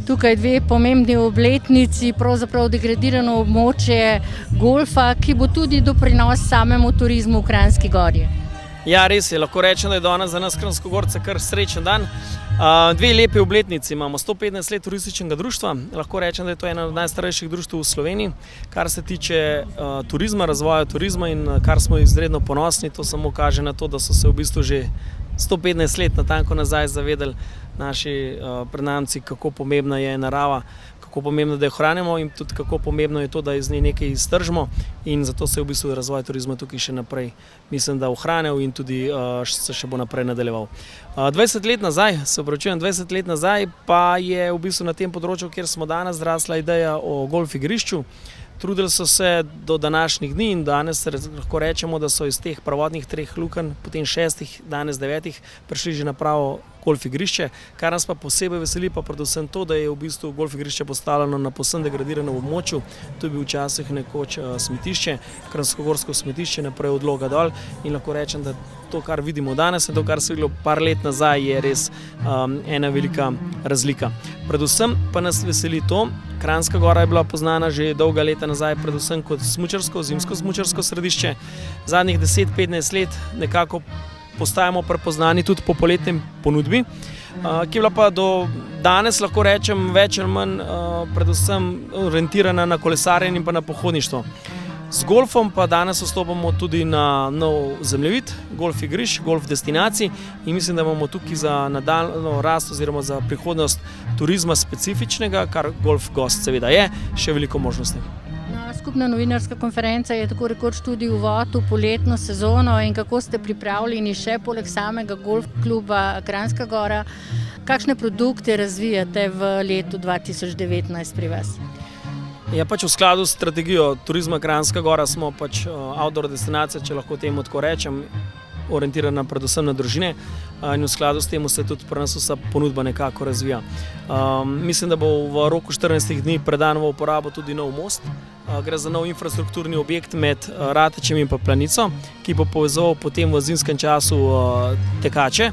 tukaj dve pomembni obletnici, pravzaprav degradirano območje golfa, ki bo tudi doprinos samemu turizmu v Kranjski Gori. Ja, res je, lahko rečem, da je danes za nas Kranjskogorce kar srečen dan. Dve lepi obletnici imamo, 115 let turističnega društva, lahko rečem, da je to ena od najstarejših društev v Sloveniji, kar se tiče turizma, razvoja turizma in kar smo izredno ponosni, to samo kaže na to, da so se v bistvu že 115 let natanko nazaj zavedali naši prednamci, kako pomembna je narava, kako pomembno, da jo hranimo in tudi kako pomembno je to, da iz nje nekaj iztržimo in zato se je v bistvu razvoj turizma tukaj še naprej, mislim, da ohranil in tudi se še bo naprej nadaljeval. 20 let nazaj, se opravičujem, 20 let nazaj pa je v bistvu na tem področju, kjer smo danes, zrasla ideja o golf igrišču. Trudili so se do današnjih dni in danes lahko rečemo, da so iz teh prvotnih 3 lukenj, potem 6, danes 9, prišli že na pravo golf igrišče. Kar nas pa posebej veseli, pa predvsem to, da je v bistvu golf igrišče postavljeno na povsem degradiranem območju. To je bil včasih nekoč smetišče, Kranjskogorsko smetišče, naprej od Loga dol in lahko rečem, da to, kar vidimo danes in to, kar se je videlo par let nazaj, je res ena velika razlika. Predvsem pa nas veseli to, Kranjska Gora je bila poznana že dolga leta nazaj, predvsem kot smučarsko, zimsko smučarsko središče. Zadnjih 10-15 let nekako postajamo prepoznani tudi po poletnem ponudbi, ki je bila pa do danes, lahko rečem, več ali manj predvsem orientirana na kolesarjenje in pa na pohodništvo. Z golfom pa danes vstopamo tudi na nov zemljevid, golf igrišč, golf destinacij in mislim, da imamo tukaj za nadaljnjo rast oziroma za prihodnost turizma specifičnega, kar golf gost seveda je, še veliko možnosti. Skupna novinarska konferenca je tako rekoč tudi uvod v poletno sezono in kako ste pripravljeni še poleg samega golf kluba Kranjska Gora, kakšne produkte razvijate v letu 2019 pri vas? Ja, pač v skladu s strategijo turizma Kranjska Gora smo pač outdoor destinacija, če lahko temu tako rečem, orientirana predvsem na družine in v skladu s tem se tudi pri nas vsa ponudba nekako razvija. Mislim, da bo v roku 14 dni predan v uporabo tudi nov most. Gre za nov infrastrukturni objekt med Ratečem in pa Planico, ki bo povezoval potem v zimskem času tekače.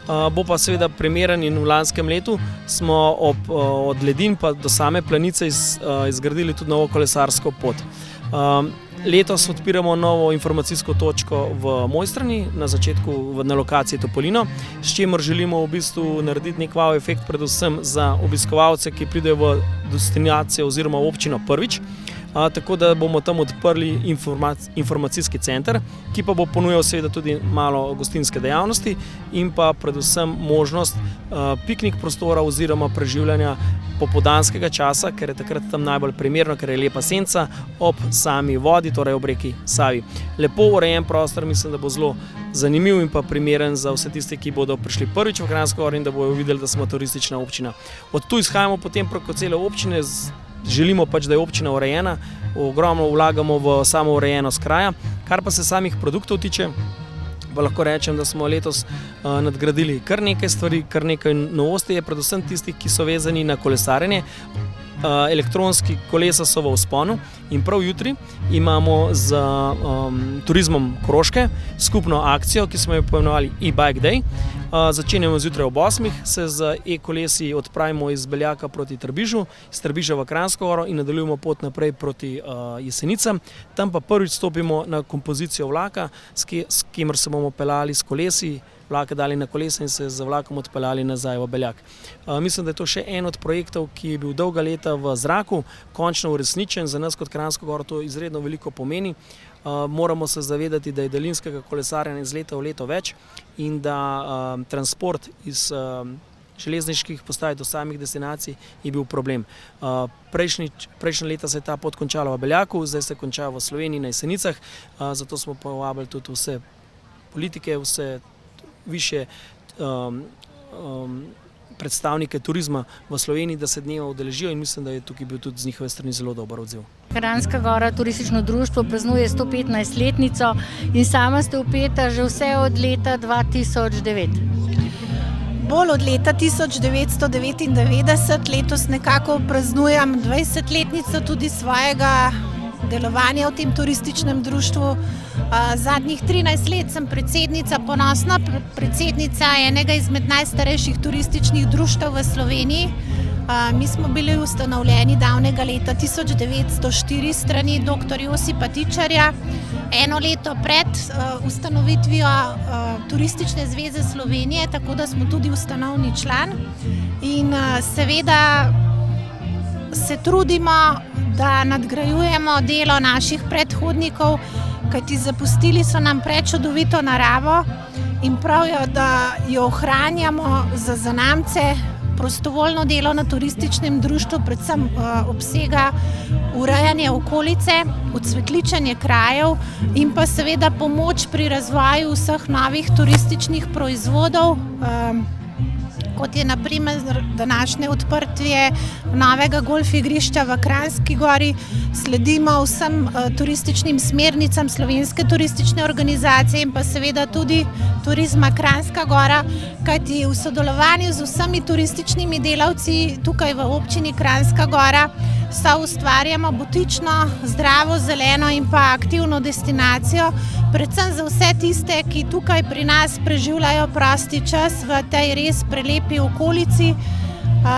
Bo pa seveda primeren in v lanskem letu smo od ledin pa do same Planice izgradili tudi novo kolesarsko pot. Letos odpiramo novo informacijsko točko v Mojstrani, na začetku na lokaciji Topolino, s čimer želimo v bistvu narediti nek wow efekt predvsem za obiskovalce, ki pridejo v destinacijo oziroma v občino prvič. Tako da bomo tam odprli informacijski center, ki pa bo ponujal seveda tudi malo gostinske dejavnosti in pa predvsem možnost piknik prostora oziroma preživljanja popoldanskega časa, ker je takrat tam najbolj primerno, ker je lepa senca ob sami vodi, torej ob reki Savi. Lepo urejen prostor, mislim, da bo zelo zanimiv in pa primeren za vse tiste, ki bodo prišli prvič v Kranjsko Goro in da bodo videli, da smo turistična občina. Od tu izhajamo potem preko cele občine. Želimo pač, da je občina urejena, ogromno vlagamo v samo urejenost kraja. Kar pa se samih produktov tiče, pa lahko rečem, da smo letos nadgradili kar nekaj stvari, kar nekaj novosti je, predvsem tistih, ki so vezani na kolesarjenje. Elektronski kolesa so v vzponu in prav jutri imamo z turizmom Koroške skupno akcijo, ki smo jo poimenovali e-bike day. Začenjamo zjutraj ob 8, se z e-kolesi odpravimo iz Beljaka proti Trbižu, iz Trbiža v Kranjsko Goro in nadaljujemo pot naprej proti Jesenicam. Tam pa prvič stopimo na kompozicijo vlaka, s kamer se bomo peljali s kolesi, vlake dali na kolesa in se z vlakom odpeljali nazaj v Beljak. Mislim, da je to še en od projektov, ki je bil dolga leta v zraku, končno uresničen. Za nas kot Kranjsko Goro to izredno veliko pomeni. Moramo se zavedati, da je daljinskega kolesarjenja iz leta v leto več in da transport iz železniških postaj do samih destinacij je bil problem. Prejšnje leta se je ta pot končala v Beljaku, zdaj se konča v Sloveniji na Jesenicah, zato smo povabili tudi vse politike, vse više predstavnike turizma v Sloveniji, da se dneva udeležijo in mislim, da je tukaj bil tudi z njihove strani zelo dober odziv. Kranjska Gora turistično društvo praznuje 115-letnico in sama ste vpeta že vse od leta 2009. Bolj od leta 1999, letos nekako praznujem 20-letnico tudi svojega delovanja v tem turističnem društvu. Zadnjih 13 let sem predsednica, ponosna predsednica enega izmed najstarejših turističnih društev v Sloveniji. Mi smo bili ustanovljeni davnega leta 1904 strani dr. Josipa Tičarja, eno leto pred ustanovitvijo Turistične zveze Slovenije, tako da smo tudi ustanovni član. In seveda se trudimo, da nadgrajujemo delo naših predhodnikov, kajti zapustili so nam prečudovito naravo in pravijo, da jo ohranjamo za zanamce. Prostovoljno delo na turističnem društvu predvsem obsega urejanje okolice, odsvetličenje krajev in pa seveda pomoč pri razvoju vseh novih turističnih proizvodov, kot je na primer današnje odprtje novega golf igrišča v Kranjski Gori. Sledimo vsem turističnim smernicam Slovenske turistične organizacije in pa seveda tudi Turizma Kranjska Gora, kajti v sodelovanju z vsemi turističnimi delavci tukaj v občini Kranjska Gora ustvarjamo butično, zdravo, zeleno in pa aktivno destinacijo, predvsem za vse tiste, ki tukaj pri nas preživljajo prosti čas v tej res prelepi okolici.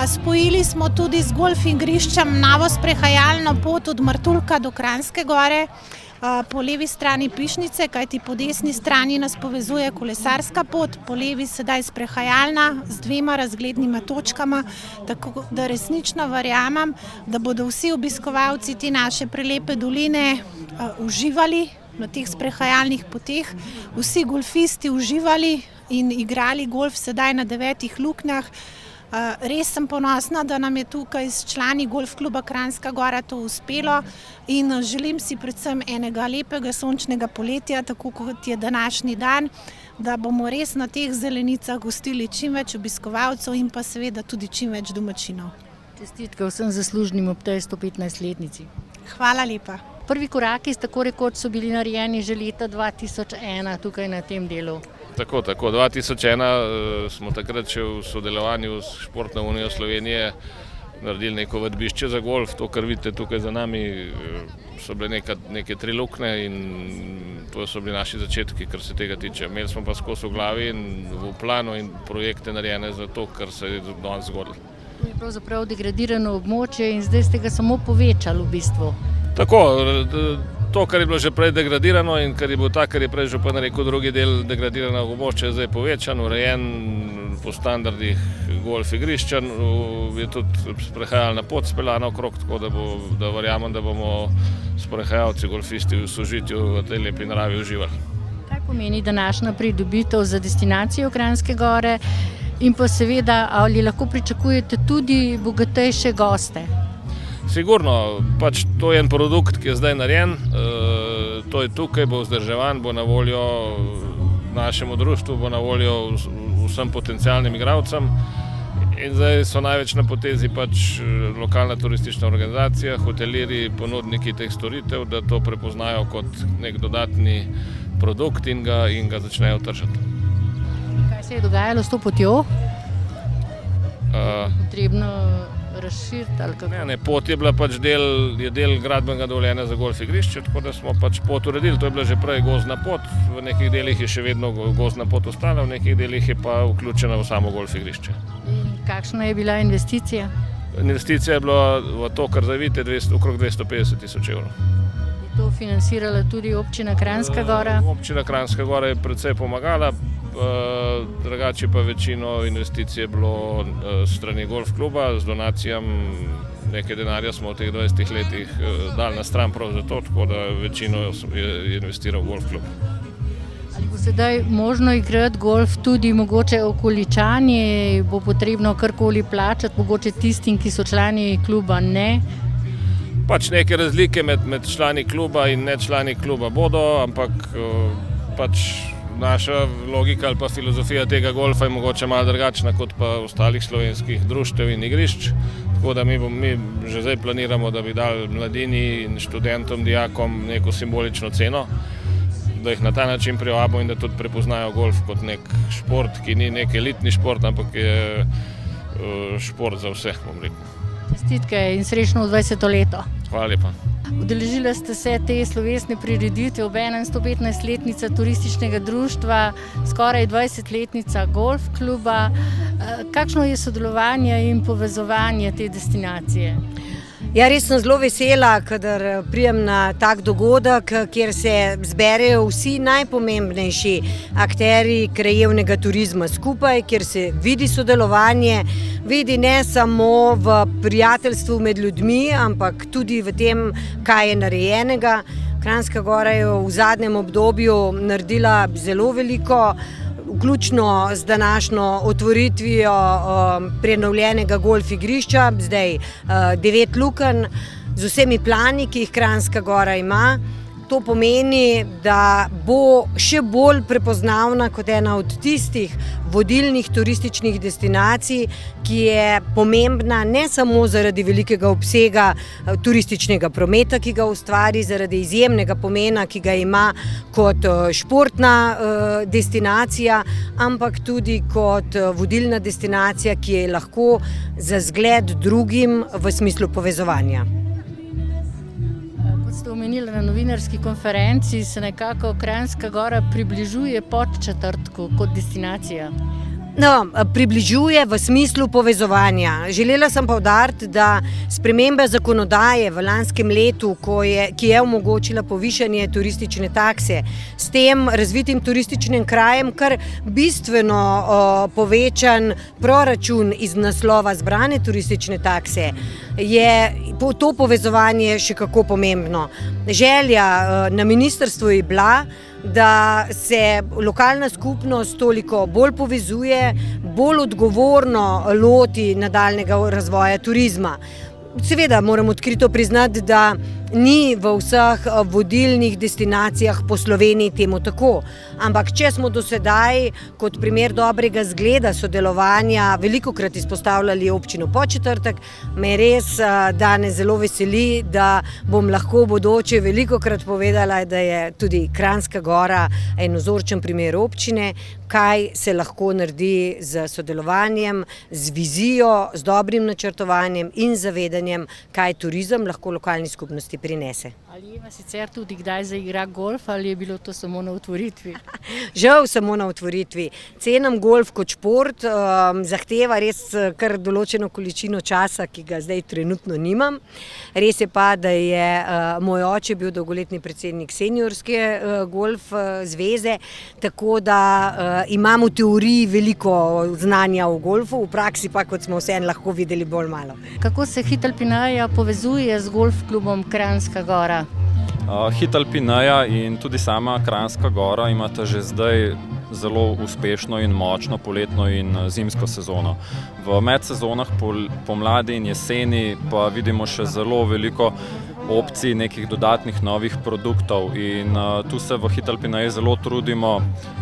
Spojili smo tudi z golf igriščem novo sprehajalno pot od Martuljka do Kranjske Gore po levi strani Pišnice, kajti po desni strani nas povezuje kolesarska pot, po levi sedaj sprehajalna z 2 razglednima točkama, tako da resnično verjamem, da bodo vsi obiskovalci te naše prelepe doline uživali na teh sprehajalnih poteh, vsi golfisti uživali in igrali golf sedaj na 9 luknjah. Res sem ponosna, da nam je tukaj s člani Golf kluba Kranjska Gora to uspelo in želim si predvsem enega lepega sončnega poletja, tako kot je današnji dan, da bomo res na teh zelenicah gostili čim več obiskovalcev in pa seveda tudi čim več domačinov. Čestitke vsem zaslužnim ob tej 115-letnici. Hvala lepa. Prvi koraki tako rekoč so bili narejeni že leta 2001 tukaj na tem delu. Tako, 2001 smo takrat še v sodelovanju s Športno unijo Slovenije naredili neko vadbišče za golf. To, kar vidite tukaj za nami, so bile neke 3 luknje in to so bili naši začetki, kar se tega tiče. Imeli smo pa skozi v glavi in v planu in projekte narejene za to, kar se je danes zgodilo. To je pravzaprav degradirano območje in zdaj ste ga samo povečali v bistvu. Tako, to, kar je bilo že prej degradirano in kar je bil ta, kar je prej župan rekel, drugi del degradiranega območja je zdaj povečan, urejen po standardih golf igrišča, je tudi sprehajalna pot speljana okrog, tako da verjamem, da bomo sprehajalci, golfisti v sožitju v tej lepi naravi uživali. Kaj pomeni današnja pridobitev za destinacijo Kranjske Gore in pa seveda, ali lahko pričakujete tudi bogatejše goste? Sigurno, pač to je en produkt, ki je zdaj narejen, to je tukaj, bo vzdrževan, bo na voljo našemu društvu, bo na voljo vsem potencialnim igralcem in zdaj so največ na potezi pač lokalna turistična organizacija, hotelirji, ponudniki teh storitev, da to prepoznajo kot nek dodatni produkt in ga začnejo tržiti. Kaj se je dogajalo s to potjo? Potrebno razširiti ali kako? Ne, pot je bila pač del gradbenega dovoljenja za golf igrišče, tako da smo pač pot uredili. To je bila že prej gozdna pot, v nekih delih je še vedno gozdna pot ostala, v nekih delih je pa vključena v samo golf igrišče. In kakšna je bila investicija? Investicija je bila v to, kar zdaj vidite, okrog 250.000 evrov. Je to financirala tudi občina Kranjska Gora? Občina Kranjska Gora je precej pomagala, drugače pa večino investicij je bilo strani golf kluba, z donacijami nekaj denarja smo v teh 20 letih dali na stran prav za to, tako da večino je investiral golf klub. Ali bo sedaj možno igrati golf tudi mogoče okoličani, bo potrebno karkoli plačati, mogoče tistim, ki so člani kluba, ne? Pač neke razlike med člani kluba in ne člani kluba bodo, ampak pač naša logika ali pa filozofija tega golfa je mogoče malo drugačna kot pa ostalih slovenskih društev in igrišč. Tako da mi že zdaj planiramo, da bi dali mladini in študentom, dijakom neko simbolično ceno, da jih na ta način privabimo in da tudi prepoznajo golf kot nek šport, ki ni nek elitni šport, ampak je šport za vse, bom rekel. Čestitke in srečno v 20. leto. Hvala lepa. Udeležili ste se te slovesne prireditve ob 115-letnica turističnega društva, skoraj 20-letnica golf kluba. Kakšno je sodelovanje in povezovanje te destinacije? Ja, res sem zelo vesela, kadar prijem na tak dogodek, kjer se zberejo vsi najpomembnejši akterji krajevnega turizma skupaj, kjer se vidi sodelovanje, vidi ne samo v prijateljstvu med ljudmi, ampak tudi v tem, kaj je narejenega. Kranjska Gora je v zadnjem obdobju naredila zelo veliko, vključno z današnjo otvoritvijo prenovljenega golf igrišča, zdaj 9 lukenj, z vsemi plani, ki jih Kranjska Gora ima. To pomeni, da bo še bolj prepoznavna kot ena od tistih vodilnih turističnih destinacij, ki je pomembna ne samo zaradi velikega obsega turističnega prometa, ki ga ustvari, zaradi izjemnega pomena, ki ga ima kot športna destinacija, ampak tudi kot vodilna destinacija, ki je lahko za zgled drugim v smislu povezovanja. Kot ste omenili na novinarski konferenci, se nekako Kranjska Gora približuje Podčetrtku kot destinacija. No, približuje v smislu povezovanja. Želela sem poudariti, da sprememba zakonodaje v lanskem letu, ki je omogočila povišanje turistične takse, s tem razvitim turističnim krajem kar bistveno povečan proračun iz naslova zbrane turistične takse, je to povezovanje še kako pomembno. Želja na ministrstvu je bila, da se lokalna skupnost toliko bolj povezuje, bolj odgovorno loti nadaljnjega razvoja turizma. Seveda moram odkrito priznati, da ni v vseh vodilnih destinacijah po Sloveniji temu tako, ampak če smo do sedaj kot primer dobrega zgleda sodelovanja velikokrat izpostavljali občino Podčetrtek, me res danes zelo veseli, da bom lahko v bodoče velikokrat povedala, da je tudi Kranjska Gora en vzorčen primer občine, kaj se lahko naredi z sodelovanjem, z vizijo, z dobrim načrtovanjem in zavedanjem, kaj turizem lahko lokalni skupnosti prinese. Ali ima sicer tudi kdaj zaigra golf ali je bilo to samo na otvoritvi? Žal samo na otvoritvi. Cenim golf kot šport, zahteva res kar določeno količino časa, ki ga zdaj trenutno nimam. Res je pa, da je moj oče bil dolgoletni predsednik seniorske golf zveze, tako da imam v teoriji veliko znanja o golfu, v praksi pa, kot smo vseeno lahko videli, bolj malo. Kako se Hit Alpineja povezuje z golf klubom Kranjska Gora? Hit Alpineja in tudi sama Kranjska Gora imata že zdaj zelo uspešno in močno poletno in zimsko sezono. V medsezonah pomladi in jeseni pa vidimo še zelo veliko opcij nekih dodatnih novih produktov in tu se v Hit Alpineji zelo trudimo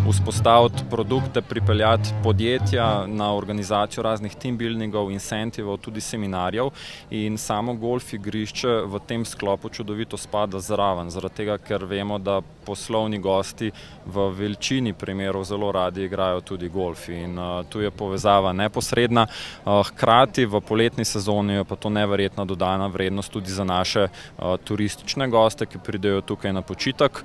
vzpostaviti produkte, pripeljati podjetja na organizacijo raznih team buildingov, incentivov, tudi seminarjev in samo golf igrišče v tem sklopu čudovito spada zraven, zaradi tega, ker vemo, da poslovni gosti v večini primerov zelo radi igrajo tudi golf in tu je povezava neposredna. Hkrati v poletni sezoni je pa to neverjetna dodana vrednost tudi za naše turistične goste, ki pridejo tukaj na počitek.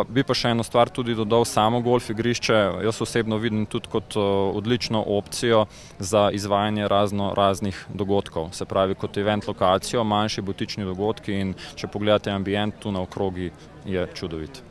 Bi pa še eno stvar tudi dodal, samo golf igrišče jaz osebno vidim tudi kot odlično opcijo za izvajanje raznih dogodkov, se pravi kot event lokacijo, manjši butični dogodki in če pogledate ambient tu na okrogi je čudovit.